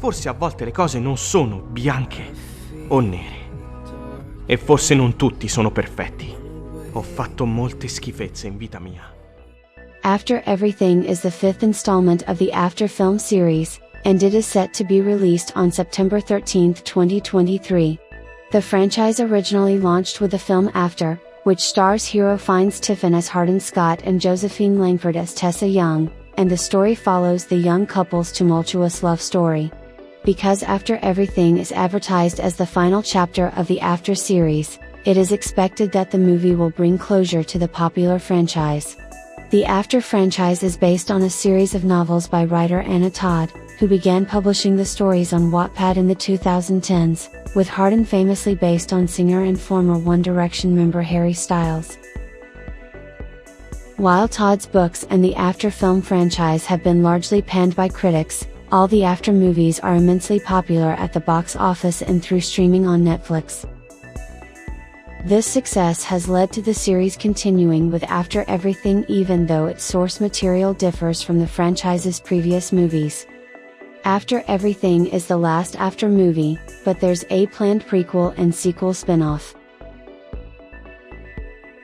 forse a volte le cose non sono bianche o nere. E forse non tutti sono perfetti. Ho fatto molte schifezze in vita mia. After Everything is the fifth installment of the After film series, and it is set to be released on September 13, 2023. The franchise originally launched with the film After, which stars hero Fiennes Tiffin as Hardin Scott and Josephine Langford as Tessa Young, and the story follows the young couple's tumultuous love story. Because After Everything is advertised as the final chapter of the After series, it is expected that the movie will bring closure to the popular franchise. The After franchise is based on a series of novels by writer Anna Todd, who began publishing the stories on Wattpad in the 2010s, with Hardin famously based on singer and former One Direction member Harry Styles. While Todd's books and the After film franchise have been largely panned by critics, all the After movies are immensely popular at the box office and through streaming on Netflix. This success has led to the series continuing with After Everything even though its source material differs from the franchise's previous movies. After Everything is the last After movie, but there's a planned prequel and sequel spin-off.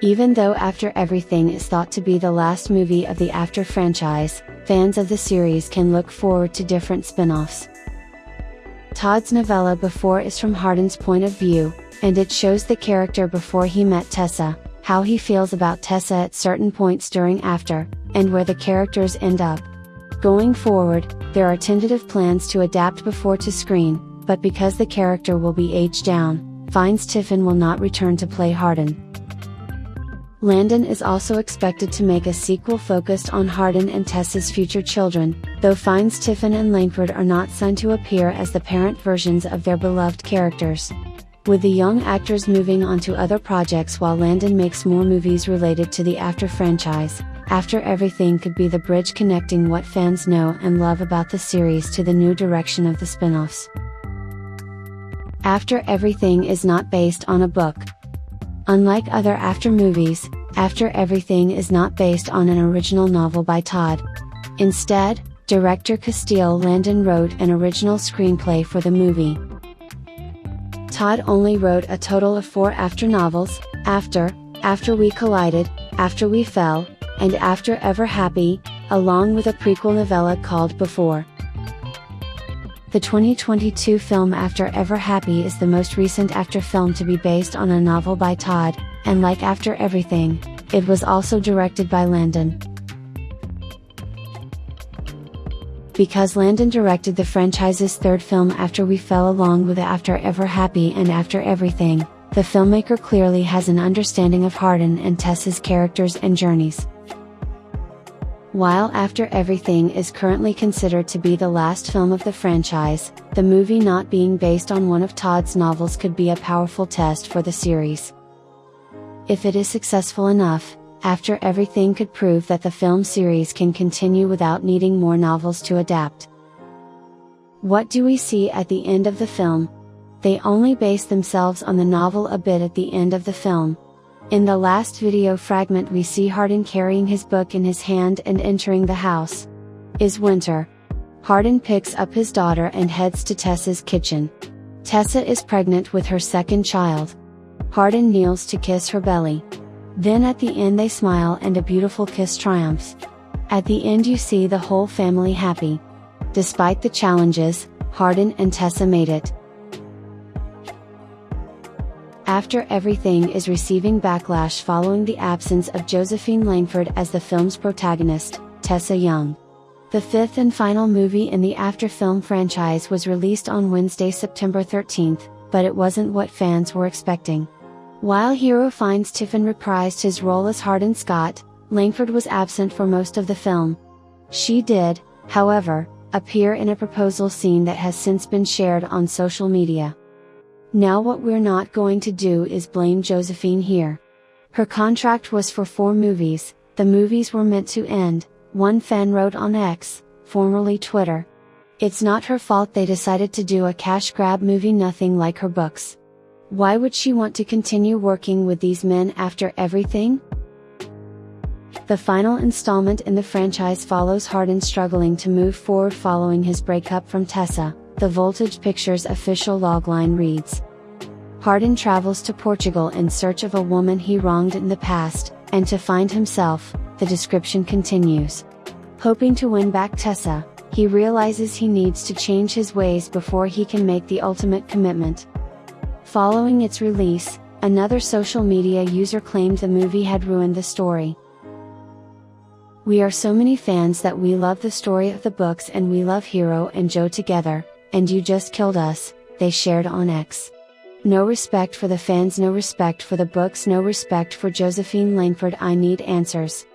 Even though After Everything is thought to be the last movie of the After franchise, fans of the series can look forward to different spin-offs. Todd's novella Before is from Hardin's point of view, and it shows the character before he met Tessa, how he feels about Tessa at certain points during After, and where the characters end up. Going forward, there are tentative plans to adapt Before to screen, but because the character will be aged down, Fiennes Tiffin will not return to play Hardin. Landon is also expected to make a sequel focused on Hardin and Tessa's future children, though Fiennes Tiffin and Langford are not signed to appear as the parent versions of their beloved characters. With the young actors moving on to other projects while Landon makes more movies related to the After franchise, After Everything could be the bridge connecting what fans know and love about the series to the new direction of the spin-offs. After Everything is not based on a book. Unlike other After movies, After Everything is not based on an original novel by Todd. Instead, director Castile Landon wrote an original screenplay for the movie. Todd only wrote a total of 4 After novels: After, After We Collided, After We Fell, and After Ever Happy, along with a prequel novella called Before. The 2022 film After Ever Happy is the most recent After film to be based on a novel by Todd, and like After Everything, it was also directed by Landon. Because Landon directed the franchise's third film After We Fell along with After Ever Happy and After Everything, the filmmaker clearly has an understanding of Hardin and Tessa's characters and journeys. While After Everything is currently considered to be the last film of the franchise, the movie not being based on one of Todd's novels could be a powerful test for the series. If it is successful enough, After Everything could prove that the film series can continue without needing more novels to adapt. What do we see at the end of the film? They only base themselves on the novel a bit at the end of the film. In the last video fragment we see Hardin carrying his book in his hand and entering the house. Is winter. Hardin picks up his daughter and heads to Tessa's kitchen. Tessa is pregnant with her second child. Hardin kneels to kiss her belly. Then at the end they smile and a beautiful kiss triumphs. At the end you see the whole family happy. Despite the challenges, Hardin and Tessa made it. After Everything is receiving backlash following the absence of Josephine Langford as the film's protagonist, Tessa Young. The fifth and final movie in the After film franchise was released on Wednesday, September 13th, but it wasn't what fans were expecting. While hero Fiennes Tiffin reprised his role as Hardin Scott, Langford was absent for most of the film. She did, however, appear in a proposal scene that has since been shared on social media. Now what we're not going to do is blame Josephine here. Her contract was for 4 movies, the movies were meant to end, one fan wrote on X, formerly Twitter. It's not her fault they decided to do a cash grab movie, nothing like her books. Why would she want to continue working with these men after everything? The final installment in the franchise follows Hardin struggling to move forward following his breakup from Tessa, The Voltage Pictures official logline reads: Hardin travels to Portugal in search of a woman he wronged in the past, and to find himself, the description continues. Hoping to win back Tessa, he realizes he needs to change his ways before he can make the ultimate commitment. Following its release, another social media user claimed the movie had ruined the story. We are so many fans that we love the story of the books and we love Hero and Joe together, and you just killed us, they shared on X. No respect for the fans, no respect for the books, no respect for Josephine Langford. I need answers.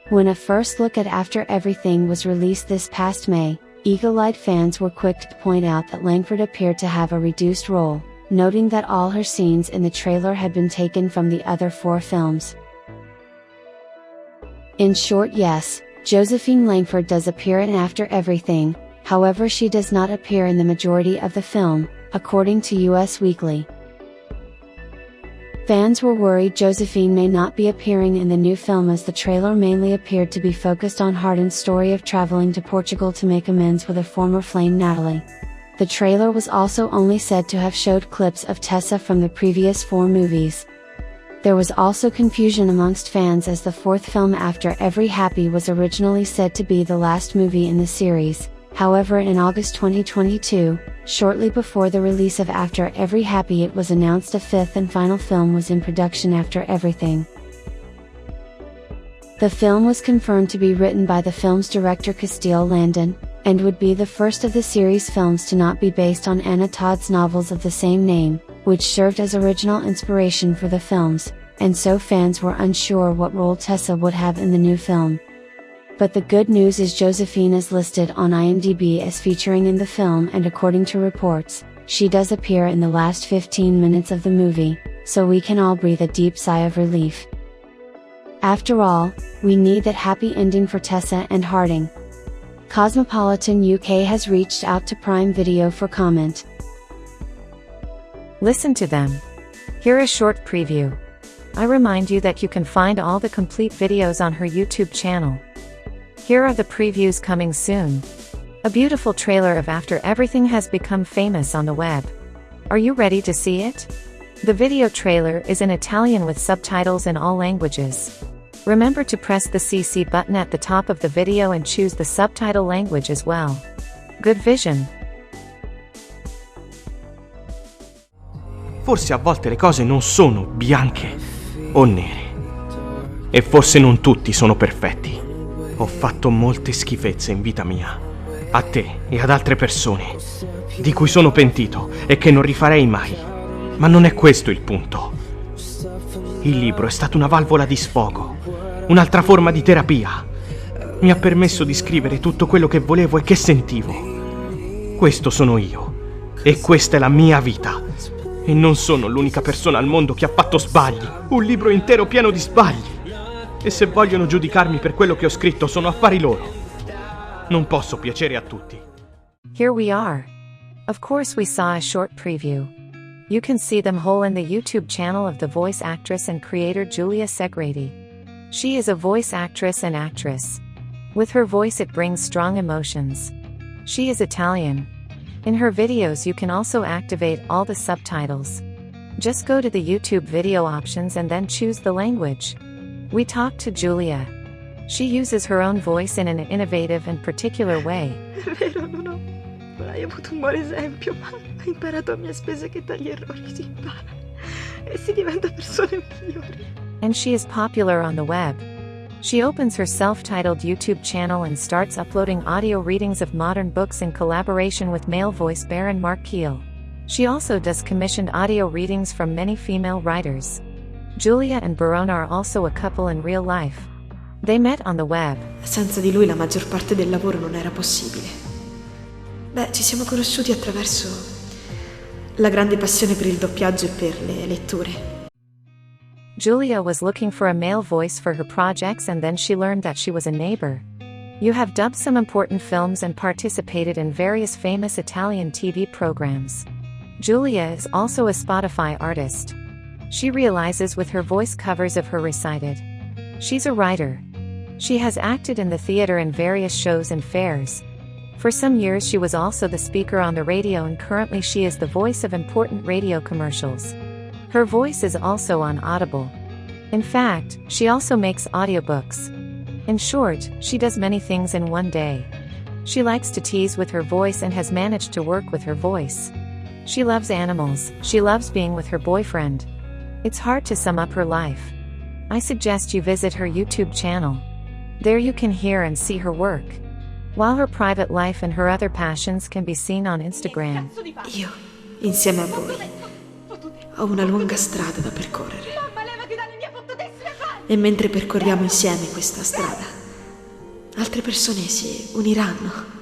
When a first look at After Everything was released this past May, eagle-eyed fans were quick to point out that Langford appeared to have a reduced role, noting that all her scenes in the trailer had been taken from the other 4 films. In short, yes, Josephine Langford does appear in After Everything, however she does not appear in the majority of the film, according to US Weekly. Fans were worried Josephine may not be appearing in the new film as the trailer mainly appeared to be focused on Hardin's story of traveling to Portugal to make amends with a former flame Natalie. The trailer was also only said to have showed clips of Tessa from the previous 4 movies. There was also confusion amongst fans as the 4th film After Every Happy was originally said to be the last movie in the series. However, in August 2022, shortly before the release of After Every Happy, it was announced a 5th and final film was in production, After Everything. The film was confirmed to be written by the film's director Castile Landon, and would be the first of the series films to not be based on Anna Todd's novels of the same name, which served as original inspiration for the films, and so fans were unsure what role Tessa would have in the new film. But the good news is Josephine is listed on IMDb as featuring in the film, and according to reports, she does appear in the last 15 minutes of the movie, so we can all breathe a deep sigh of relief. After all, we need that happy ending for Tessa and Hardin. Cosmopolitan UK has reached out to Prime Video for comment. Listen to them. Here a short preview. I remind you that you can find all the complete videos on her YouTube channel. Here are the previews coming soon. A beautiful trailer of After Everything has become famous on the web. Are you ready to see it? The video trailer is in Italian with subtitles in all languages. Remember to press the CC button at the top of the video and choose the subtitle language as well. Good vision. Forse a volte le cose non sono bianche o nere. E forse non tutti sono perfetti. Ho fatto molte schifezze in vita mia, a te e ad altre persone, di cui sono pentito e che non rifarei mai. Ma non è questo il punto. Il libro è stato una valvola di sfogo, un'altra forma di terapia. Mi ha permesso di scrivere tutto quello che volevo e che sentivo. Questo sono io, e questa è la mia vita. E non sono l'unica persona al mondo che ha fatto sbagli, un libro intero pieno di sbagli. E se vogliono giudicarmi per quello che ho scritto sono affari loro. Non posso piacere a tutti. Here we are. Of course we saw a short preview. You can see them whole in the YouTube channel of the voice actress and creator Giulia Segreti. She is a voice actress and actress. With her voice it brings strong emotions. She is Italian. In her videos you can also activate all the subtitles. Just go to the YouTube video options and then choose the language. We talked to Giulia. She uses her own voice in an innovative and particular way. È vero, non hai avuto un buon esempio, ma hai imparato a mie spese che dagli errori si impara e si diventa persone migliori. And she is popular on the web. She opens her self-titled YouTube channel and starts uploading audio readings of modern books in collaboration with male voice baron Mark Keel. She also does commissioned audio readings from many female writers. Giulia and Barone are also a couple in real life. They met on the web. Senza di lui la maggior parte del lavoro non era possibile. Beh, ci siamo conosciuti attraverso la grande passione per il doppiaggio e per le letture. Giulia was looking for a male voice for her projects and then she learned that she was a neighbor. You have dubbed some important films and participated in various famous Italian TV programs. Giulia is also a Spotify artist. She realizes with her voice covers of her recited. She's a writer. She has acted in the theater in various shows and fairs. For some years she was also the speaker on the radio, and currently she is the voice of important radio commercials. Her voice is also on Audible. In fact, she also makes audiobooks. In short, she does many things in one day. She likes to tease with her voice and has managed to work with her voice. She loves animals, she loves being with her boyfriend. It's hard to sum up her life. I suggest you visit her YouTube channel. There you can hear and see her work, while her private life and her other passions can be seen on Instagram. Io, insieme a voi, ho una lunga strada da percorrere. E mentre percorriamo insieme questa strada, altre persone si uniranno.